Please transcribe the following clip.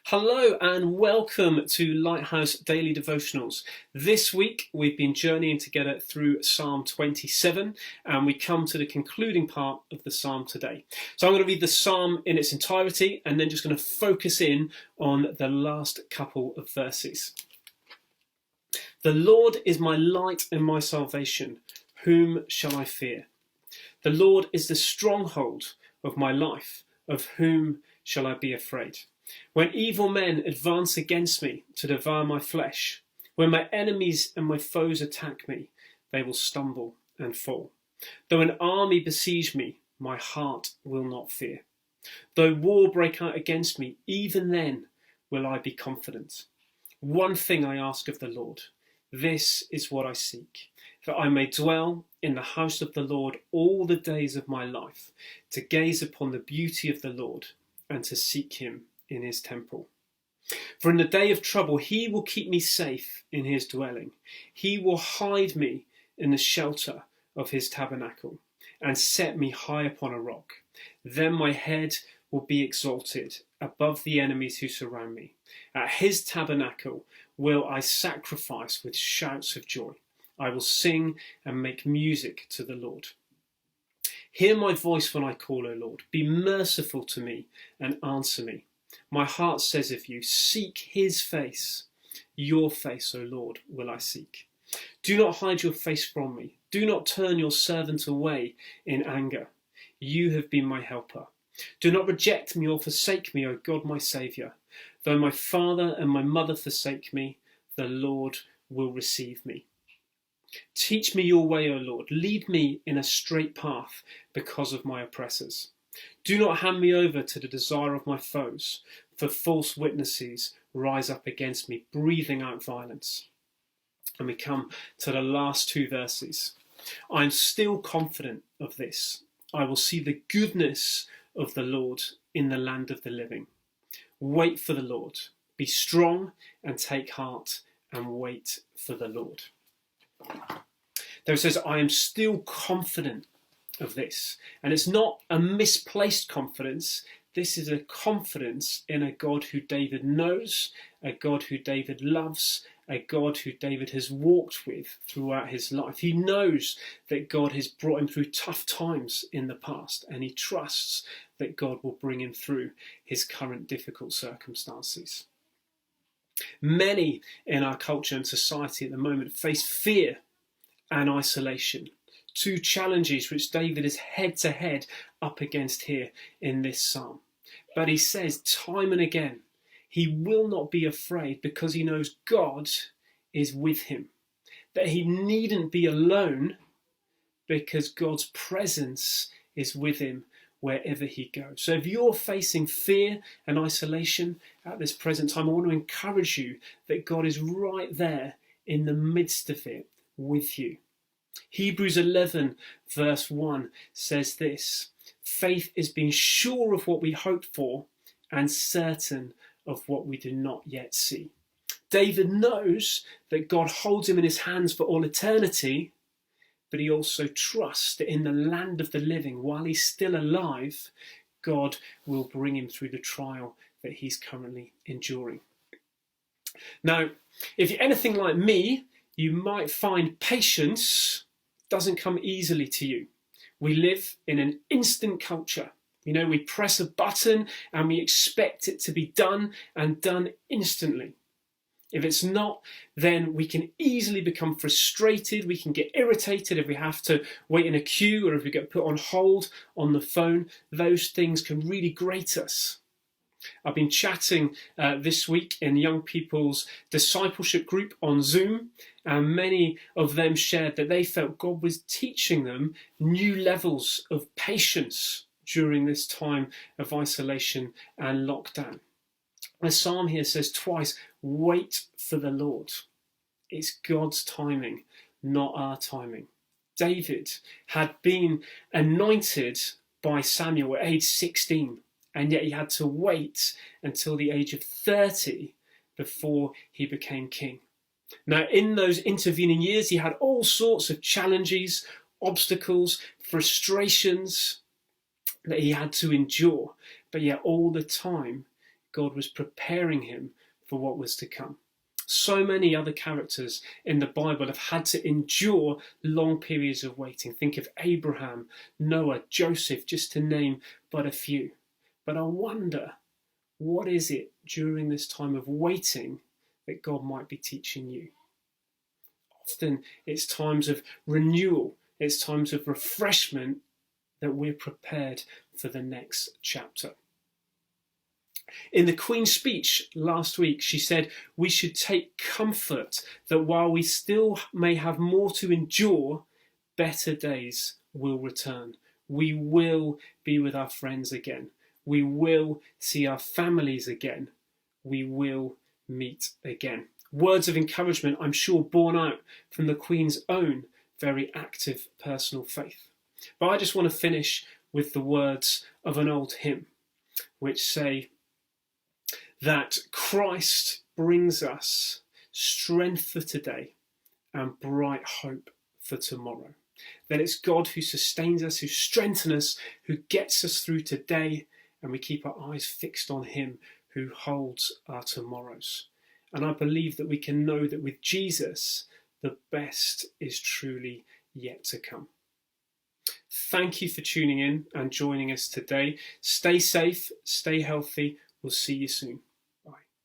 Hello and welcome to Lighthouse Daily Devotionals. This week we've been journeying together through Psalm 27 and we come to the concluding part of the psalm today. So I'm going to read the psalm in its entirety and then just going to focus in on the last couple of verses. The Lord is my light and my salvation. Whom shall I fear? The Lord is the stronghold of my life. Of whom shall I be afraid? When evil men advance against me to devour my flesh, when my enemies and my foes attack me, they will stumble and fall. Though an army besiege me, my heart will not fear. Though war break out against me, even then will I be confident. One thing I ask of the Lord, this is what I seek, that I may dwell in the house of the Lord all the days of my life, to gaze upon the beauty of the Lord and to seek him in his temple. For in the day of trouble he will keep me safe in his dwelling. He will hide me in the shelter of his tabernacle and set me high upon a rock. Then my head will be exalted above the enemies who surround me. At his tabernacle will I sacrifice with shouts of joy. I will sing and make music to the Lord. Hear my voice when I call, O Lord. Be merciful to me and answer me. My heart says of you, seek his face. Your face, O Lord, will I seek. Do not hide your face from me. Do not turn your servant away in anger. You have been my helper. Do not reject me or forsake me, O God, my Saviour. Though my father and my mother forsake me, the Lord will receive me. Teach me your way, O Lord. Lead me in a straight path because of my oppressors. Do not hand me over to the desire of my foes, for false witnesses rise up against me, breathing out violence. And we come to the last two verses. I am still confident of this. I will see the goodness of the Lord in the land of the living. Wait for the Lord. Be strong and take heart and wait for the Lord. There it says, I am still confident of this. And it's not a misplaced confidence. This is a confidence in a God who David knows, a God who David loves, a God who David has walked with throughout his life. He knows that God has brought him through tough times in the past, and he trusts that God will bring him through his current difficult circumstances. Many in our culture and society at the moment face fear and isolation. Two challenges which David is head to head up against here in this psalm. But he says time and again, he will not be afraid because he knows God is with him. That he needn't be alone because God's presence is with him wherever he goes. So if you're facing fear and isolation at this present time, I want to encourage you that God is right there in the midst of it with you. Hebrews 11 verse 1 says this, faith is being sure of what we hope for and certain of what we do not yet see. David knows that God holds him in his hands for all eternity, but he also trusts that in the land of the living, while he's still alive, God will bring him through the trial that he's currently enduring. Now, if you're anything like me, you might find patience doesn't come easily to you. We live in an instant culture. We press a button and we expect it to be done and done instantly. If it's not, then we can easily become frustrated. We can get irritated if we have to wait in a queue or if we get put on hold on the phone. Those things can really grate us. I've been chatting this week in young people's discipleship group on Zoom, and many of them shared that they felt God was teaching them new levels of patience during this time of isolation and lockdown. The psalm here says twice, wait for the Lord. It's God's timing, not our timing. David had been anointed by Samuel at age 16. And yet he had to wait until the age of 30 before he became king. Now, in those intervening years, he had all sorts of challenges, obstacles, frustrations that he had to endure. But yet all the time, God was preparing him for what was to come. So many other characters in the Bible have had to endure long periods of waiting. Think of Abraham, Noah, Joseph, just to name but a few. But I wonder, what is it during this time of waiting that God might be teaching you? Often it's times of renewal, it's times of refreshment that we're prepared for the next chapter. In the Queen's speech last week, she said we should take comfort that while we still may have more to endure, better days will return. We will be with our friends again. We will see our families again. We will meet again. Words of encouragement, I'm sure, born out from the Queen's own very active personal faith. But I just want to finish with the words of an old hymn, which say that Christ brings us strength for today and bright hope for tomorrow. That it's God who sustains us, who strengthens us, who gets us through today, and we keep our eyes fixed on him who holds our tomorrows. And I believe that we can know that with Jesus, the best is truly yet to come. Thank you for tuning in and joining us today. Stay safe, stay healthy. We'll see you soon.